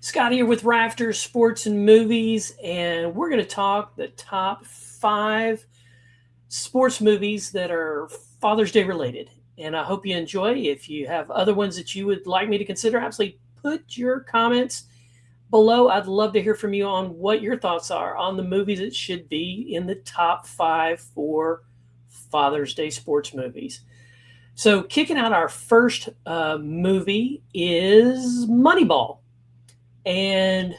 Scott here with Rafters, Sports and Movies, and we're going to talk the top 5 sports movies that are Father's Day related. And I hope you enjoy. If you have other ones that you would like me to consider, absolutely put your comments below. I'd love to hear from you on what your thoughts are on the movies that should be in the top 5 for Father's Day sports movies. So kicking out our first movie is Moneyball. And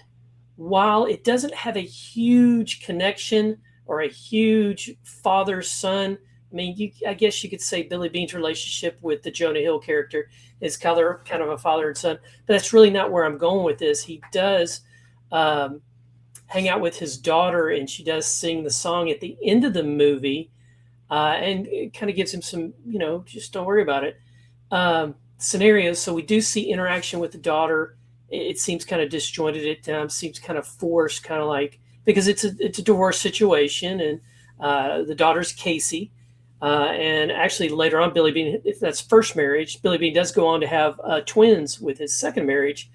while it doesn't have a huge connection or a huge father-son, I mean, I guess you could say Billy Bean's relationship with the Jonah Hill character is kind of a father and son, but that's really not where I'm going with this. He does hang out with his daughter, and she does sing the song at the end of the movie, and it kind of gives him some, just don't worry about it, scenarios. So we do see interaction with the daughter. It seems kind of disjointed at times, seems kind of forced, kind of like, because it's a divorce situation, and the daughter's Casey. And actually later on, Billy Bean, if that's first marriage, Billy Bean does go on to have twins with his second marriage.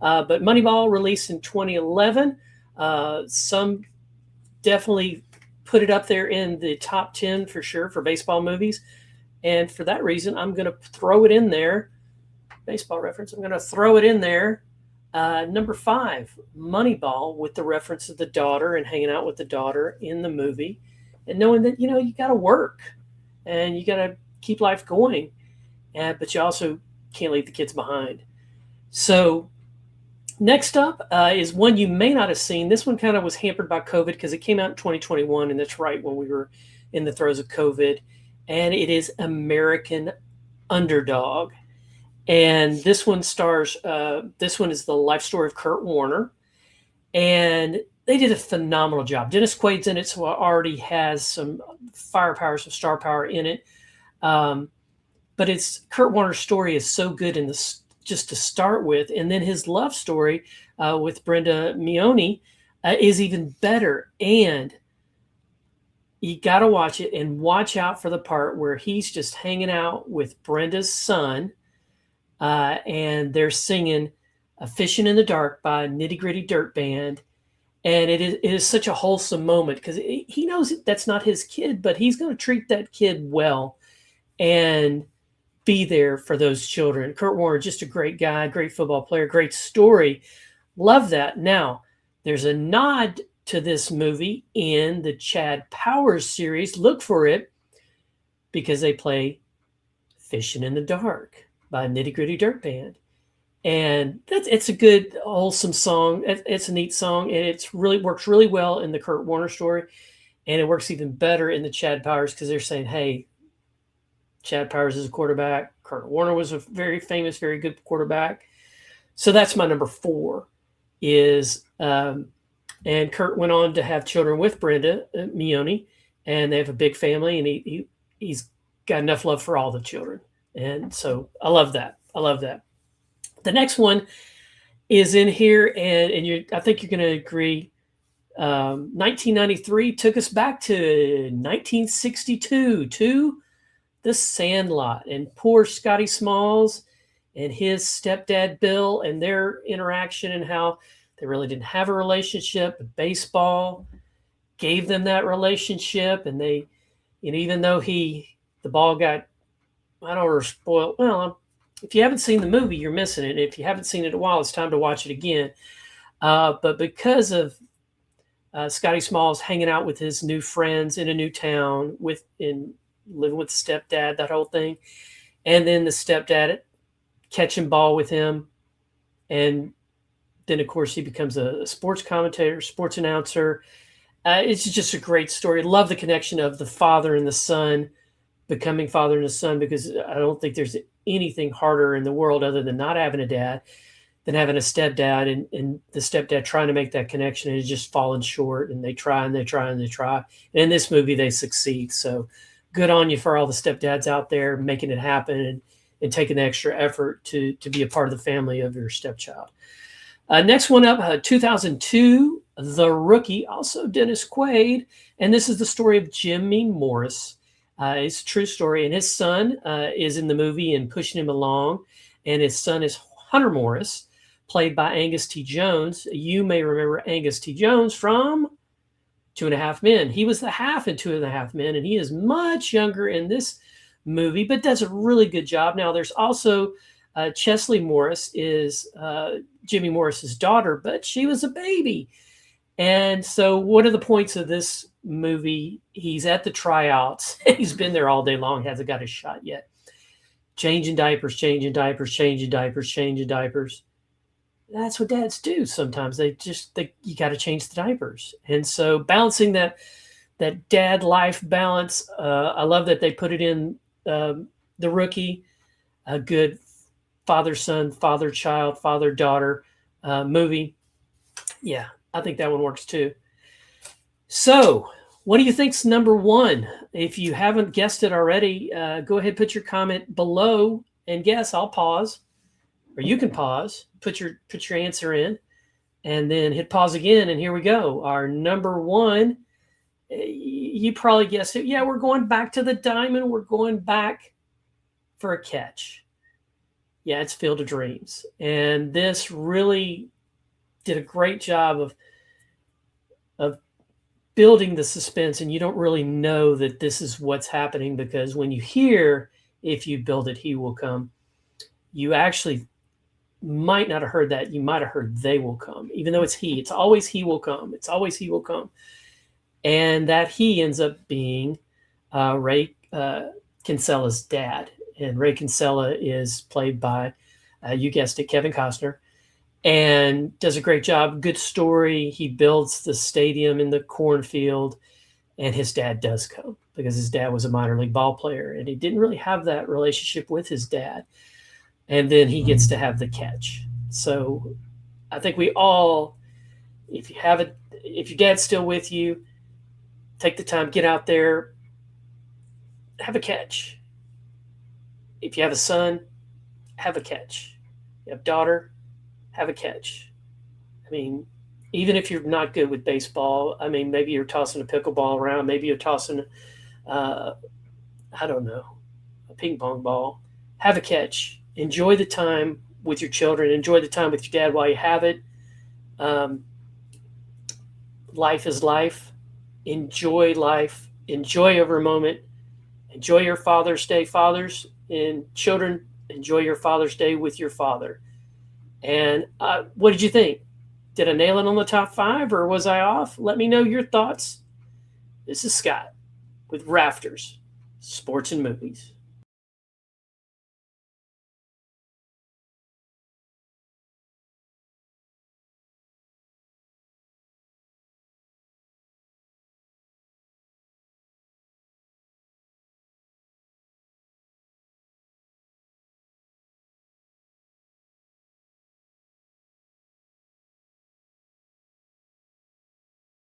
But Moneyball, released in 2011. Some definitely put it up there in the top 10 for sure for baseball movies. And for that reason, I'm going to throw it in there. Baseball reference. I'm going to throw it in there. Number 5, Moneyball, with the reference of the daughter and hanging out with the daughter in the movie, and knowing that, you got to work and you got to keep life going, but you also can't leave the kids behind. So next up is one you may not have seen. This one kind of was hampered by COVID because it came out in 2021, and that's right when we were in the throes of COVID, and it is American Underdog. And this one stars, this one is the life story of Kurt Warner. And they did a phenomenal job. Dennis Quaid's in it, so already has some firepower, some star power in it. But Kurt Warner's story is so good in this, just to start with. And then his love story with Brenda Mignogna is even better. And you got to watch it and watch out for the part where he's just hanging out with Brenda's son. And they're singing Fishing in the Dark by Nitty Gritty Dirt Band. And it is such a wholesome moment because he knows that's not his kid, but he's going to treat that kid well and be there for those children. Kurt Warner, just a great guy, great football player, great story. Love that. Now, there's a nod to this movie in the Chad Powers series. Look for it because they play Fishing in the Dark by Nitty Gritty Dirt Band. And it's a good, wholesome song. It's a neat song, and it really works really well in the Kurt Warner story, and it works even better in the Chad Powers because they're saying, hey, Chad Powers is a quarterback. Kurt Warner was a very famous, very good quarterback. So that's my number 4 is, and Kurt went on to have children with Brenda Mignogna, and they have a big family, and he's got enough love for all the children. And so I love that. I love that. The next one is in here, and I think you're going to agree. 1993 took us back to 1962 to The Sandlot, and poor Scotty Smalls and his stepdad Bill and their interaction and how they really didn't have a relationship. But baseball gave them that relationship, and they, even though the ball got, I don't know, spoiled. Well, if you haven't seen the movie, you're missing it. If you haven't seen it in a while, it's time to watch it again. But because of Scotty Smalls hanging out with his new friends in a new town, living with the stepdad, that whole thing, and then the stepdad catching ball with him, and then of course he becomes a sports commentator, sports announcer. It's just a great story. Love the connection of the father and the son becoming father and a son, because I don't think there's anything harder in the world other than not having a dad than having a stepdad, and the stepdad trying to make that connection and it's just falling short, and they try and they try and they try. And in this movie, they succeed. So good on you for all the stepdads out there making it happen and taking the extra effort to be a part of the family of your stepchild. Next one up, 2002, The Rookie, also Dennis Quaid. And this is the story of Jimmy Morris. It's a true story. And his son is in the movie and pushing him along. And his son is Hunter Morris, played by Angus T. Jones. You may remember Angus T. Jones from Two and a Half Men. He was the half in Two and a Half Men, and he is much younger in this movie, but does a really good job. Now, there's also Chesley Morris is Jimmy Morris's daughter, but she was a baby. And so one of the points of this movie, he's at the tryouts. He's been there all day long, hasn't got his shot yet. Changing diapers, changing diapers, changing diapers, changing diapers. That's what dads do sometimes. You got to change the diapers. And so balancing that dad life balance, I love that they put it in The Rookie, a good father-son, father-child, father-daughter movie. Yeah, I think that one works too. So what do you think's number one? If you haven't guessed it already, go ahead, put your comment below and guess. I'll pause, or you can pause, put your answer in, and then hit pause again. And here we go. Our number one, you probably guessed it. Yeah, we're going back to the diamond. We're going back for a catch. Yeah, it's Field of Dreams. And this really did a great job of building the suspense, and you don't really know that this is what's happening, because when you hear, if you build it, he will come, you actually might not have heard that. You might have heard they will come, even though it's he. It's always he will come. It's always he will come. And that he ends up being Ray Kinsella's dad. And Ray Kinsella is played by, you guessed it, Kevin Costner, and does a great job. Good story. He builds the stadium in the cornfield, and his dad does come because his dad was a minor league ball player, and he didn't really have that relationship with his dad. And then he gets to have the catch. So I think we all, if your dad's still with you, take the time, get out there, have a catch. If you have a son, have a catch. You have a daughter, have a catch. I mean, even if you're not good with baseball, I mean, maybe you're tossing a pickleball around, maybe you're tossing, I don't know, a ping pong ball. Have a catch. Enjoy the time with your children. Enjoy the time with your dad while you have it. Life is life. Enjoy life. Enjoy every moment. Enjoy your Father's Day, fathers and children. Enjoy your Father's Day with your father. And what did you think? Did I nail it on the top 5, or was I off? Let me know your thoughts. This is Scott with Rafters, Sports and Movies.